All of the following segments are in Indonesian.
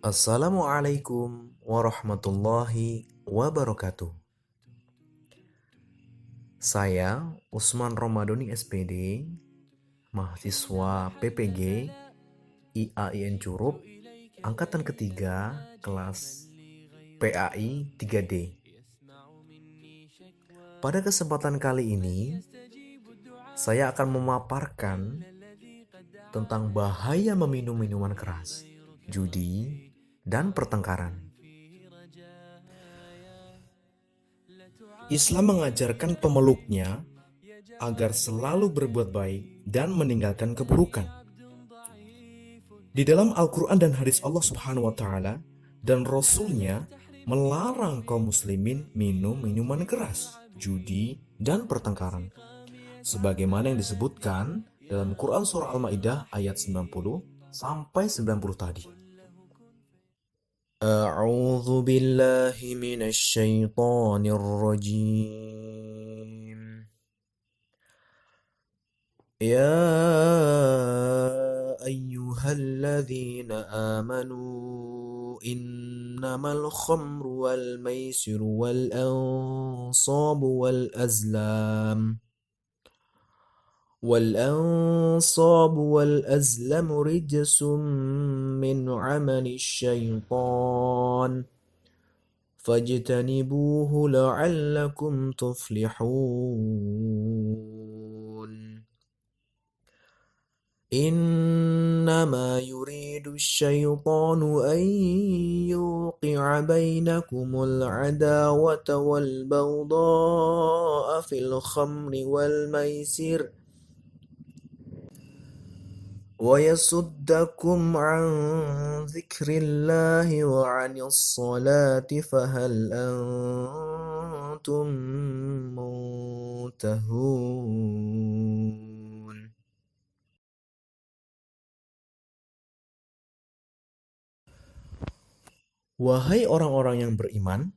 Assalamualaikum warahmatullahi wabarakatuh. Saya Usman Romadoni SPD, mahasiswa PPG IAIN Curup, angkatan ketiga, kelas PAI 3D. Pada kesempatan kali ini, saya akan memaparkan tentang bahaya meminum minuman keras, judi, dan pertengkaran. Islam mengajarkan pemeluknya agar selalu berbuat baik dan meninggalkan keburukan. Di dalam Al-Quran dan hadis Allah Subhanahu wa Ta'ala dan Rasul-Nya melarang kaum muslimin minum minuman keras, judi, dan pertengkaran. Sebagaimana yang disebutkan dalam Quran Surah Al-Ma'idah ayat 90 sampai 90 tadi. A'udzu billahi minasy syaithanir rajim. Ya ayyuhalladzina amanu innamal khamru wal maisiru wal ansabu wal azlam rijsum min amali syaitan fajtanibuhu la'allakum tuflihun. إنما يريد الشيطان أن يوقع بينكم العداوة والبغضاء في الخمر والميسر ويصدكم عن ذكر الله وعن الصلاة فهل أنتم منتهون. Wahai orang-orang yang beriman,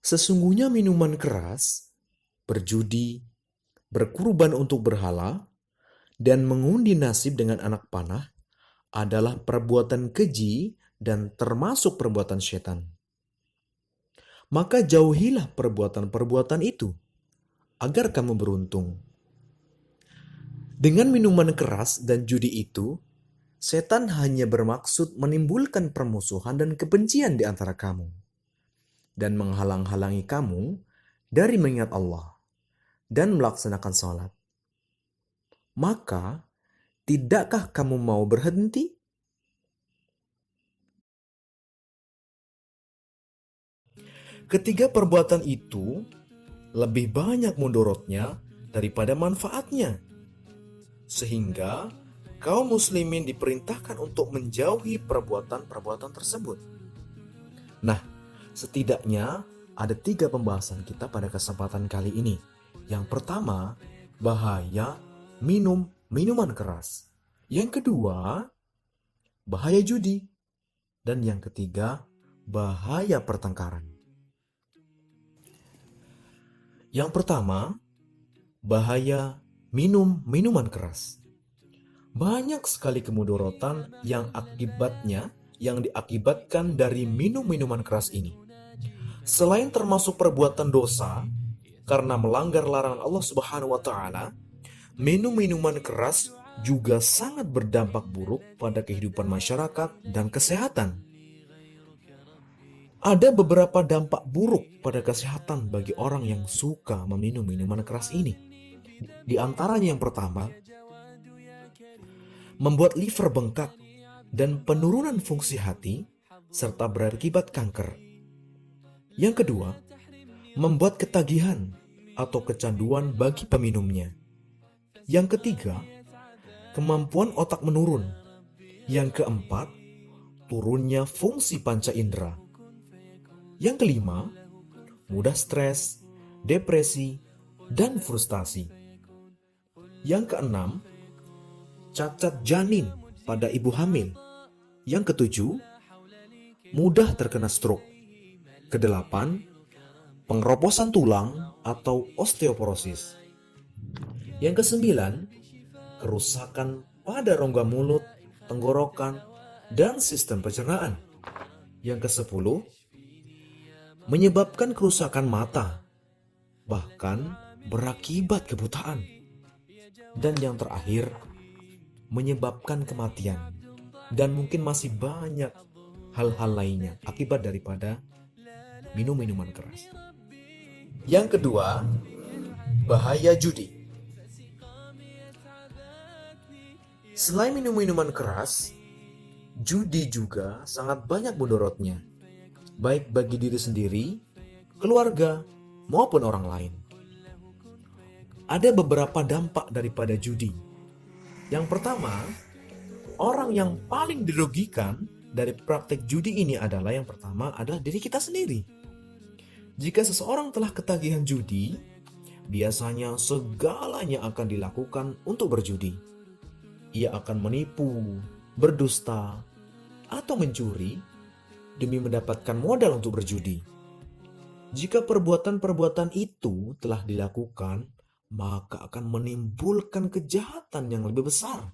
sesungguhnya minuman keras, berjudi, berkurban untuk berhala, dan mengundi nasib dengan anak panah adalah perbuatan keji dan termasuk perbuatan setan. Maka jauhilah perbuatan-perbuatan itu, agar kamu beruntung. Dengan minuman keras dan judi itu, setan hanya bermaksud menimbulkan permusuhan dan kebencian di antara kamu, dan menghalang-halangi kamu dari mengingat Allah dan melaksanakan sholat. Maka, tidakkah kamu mau berhenti? Ketiga perbuatan itu lebih banyak mudorotnya daripada manfaatnya, sehingga kaum muslimin diperintahkan untuk menjauhi perbuatan-perbuatan tersebut. Nah, setidaknya ada 3 pembahasan kita pada kesempatan kali ini. Yang pertama, bahaya minum minuman keras. Yang kedua, bahaya judi. Dan yang ketiga, bahaya pertengkaran. Yang pertama, bahaya minum minuman keras. Banyak sekali kemudorotan yang diakibatkan dari minum minuman keras ini. Selain termasuk perbuatan dosa karena melanggar larangan Allah Subhanahu wa Ta'ala, minum minuman keras juga sangat berdampak buruk pada kehidupan masyarakat dan kesehatan. Ada beberapa dampak buruk pada kesehatan bagi orang yang suka meminum minuman keras ini. Di antaranya yang pertama, membuat liver bengkak dan penurunan fungsi hati, serta berakibat kanker. Yang kedua, membuat ketagihan atau kecanduan bagi peminumnya. Yang ketiga, kemampuan otak menurun. Yang keempat, turunnya fungsi panca indera. Yang kelima, mudah stres, depresi, dan frustasi. Yang keenam, cacat janin pada ibu hamil. Yang ketujuh, mudah terkena stroke. Kedelapan, pengeroposan tulang atau osteoporosis. Yang kesembilan, kerusakan pada rongga mulut, tenggorokan, dan sistem pencernaan. Yang ke-10, menyebabkan kerusakan mata, bahkan berakibat kebutaan. Dan yang terakhir, menyebabkan kematian. Dan mungkin masih banyak hal-hal lainnya akibat daripada minum minuman keras. Yang kedua, bahaya judi. Selain minum minuman keras, judi juga sangat banyak mudaratnya, baik bagi diri sendiri, keluarga, maupun orang lain. Ada beberapa dampak daripada judi. Yang pertama, orang yang paling dirugikan dari praktek judi ini adalah yang pertama adalah diri kita sendiri. Jika seseorang telah ketagihan judi, biasanya segalanya akan dilakukan untuk berjudi. Ia akan menipu, berdusta, atau mencuri demi mendapatkan modal untuk berjudi. Jika perbuatan-perbuatan itu telah dilakukan, maka akan menimbulkan kejahatan yang lebih besar,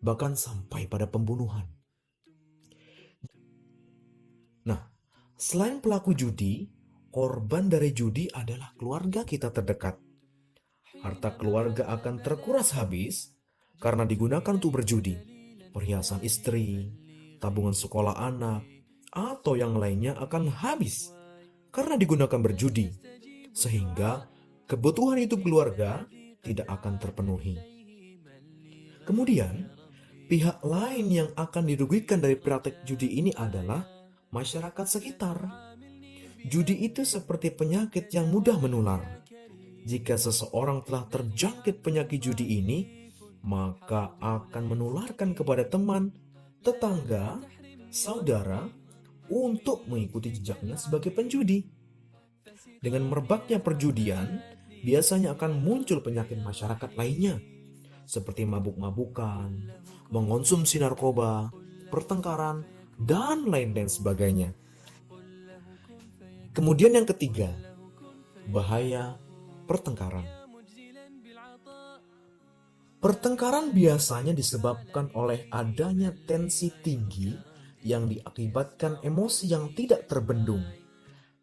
bahkan sampai pada pembunuhan. Nah, selain pelaku judi, korban dari judi adalah keluarga kita terdekat. Harta keluarga akan terkuras habis karena digunakan untuk berjudi. Perhiasan istri, tabungan sekolah anak, atau yang lainnya akan habis karena digunakan berjudi. Sehingga kebutuhan hidup keluarga tidak akan terpenuhi. Kemudian, pihak lain yang akan dirugikan dari praktek judi ini adalah masyarakat sekitar. Judi itu seperti penyakit yang mudah menular. Jika seseorang telah terjangkit penyakit judi ini, maka akan menularkan kepada teman, tetangga, saudara untuk mengikuti jejaknya sebagai penjudi. Dengan merebaknya perjudian, biasanya akan muncul penyakit masyarakat lainnya, seperti mabuk-mabukan, mengonsumsi narkoba, pertengkaran, dan lain-lain sebagainya. Kemudian yang ketiga, bahaya pertengkaran. Pertengkaran biasanya disebabkan oleh adanya tensi tinggi yang diakibatkan emosi yang tidak terbendung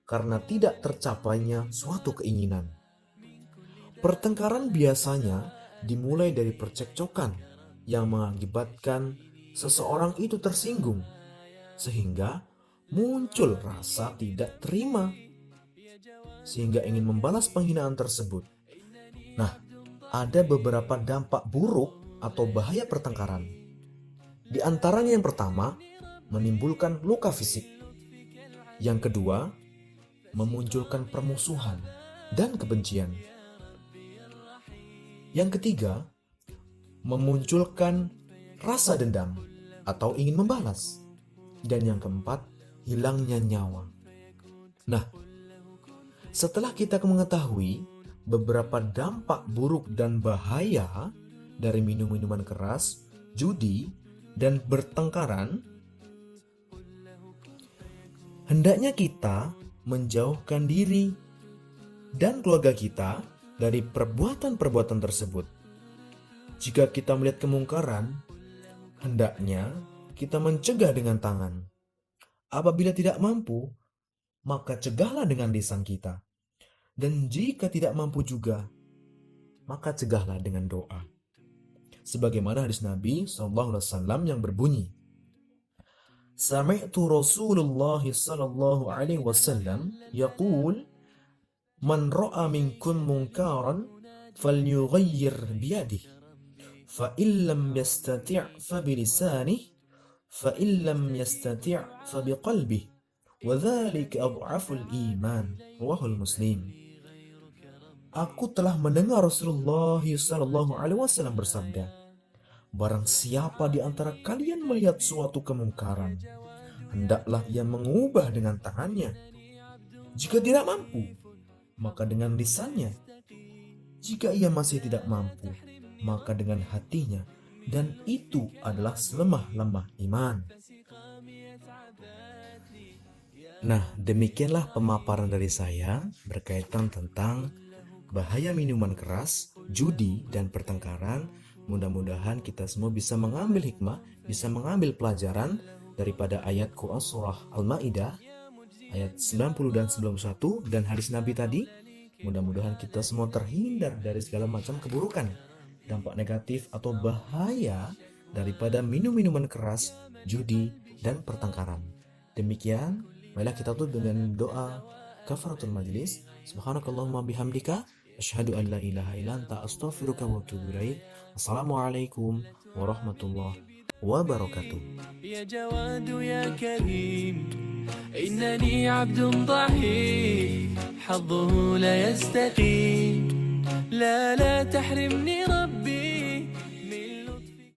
karena tidak tercapainya suatu keinginan. Pertengkaran biasanya dimulai dari percekcokan yang mengakibatkan seseorang itu tersinggung, sehingga muncul rasa tidak terima, sehingga ingin membalas penghinaan tersebut. Nah, ada beberapa dampak buruk atau bahaya pertengkaran. Di antaranya yang pertama, menimbulkan luka fisik. Yang kedua, memunculkan permusuhan dan kebencian. Yang ketiga, memunculkan rasa dendam atau ingin membalas. Dan yang keempat, hilangnya nyawa. Nah, setelah kita mengetahui beberapa dampak buruk dan bahaya dari minum-minuman keras, judi, dan bertengkaran, hendaknya kita menjauhkan diri dan keluarga kita dari perbuatan-perbuatan tersebut. Jika kita melihat kemungkaran, hendaknya kita mencegah dengan tangan. Apabila tidak mampu, maka cegahlah dengan lisan kita. Dan jika tidak mampu juga, maka cegahlah dengan doa. Sebagaimana hadis Nabi SAW yang berbunyi, Sami'tu Rasulullah sallallahu alaihi wasallam yaqul, Man ra'a minkum munkaran falyughayyir biyadihi, fa illam yastati' fa bilisanihi, fa illam yastati' fa biqalbihi, wa dzalika adhaful iman. Rawahul Muslim. Aku telah mendengar Rasulullah SAW bersabda, Barang siapa di antara kalian melihat suatu kemungkaran, hendaklah ia mengubah dengan tangannya. Jika tidak mampu, maka dengan lisannya. Jika ia masih tidak mampu, maka dengan hatinya. Dan itu adalah selemah-lemah iman. Nah, demikianlah pemaparan dari saya berkaitan tentang bahaya minuman keras, judi, dan pertengkaran Mudah-mudahan kita semua bisa mengambil hikmah, bisa mengambil pelajaran daripada ayat Quran surah Al-Maidah ayat 90 dan 91 dan hadis Nabi tadi. Mudah-mudahan kita semua terhindar dari segala macam keburukan, dampak negatif atau bahaya daripada minum-minuman keras, judi, dan pertengkaran. Demikian, marilah kita tutup dengan doa kafaratul majlis. Subhanakallahumma bihamdika asyhadu an la ilaha illa anta astaghfiruka wa atubu ilaik. Assalamualaikum warahmatullahi wabarakatuh. يا جواد يا كريم إنني عبد ضعيف حظه لا يستقيم لا تحرمني ربي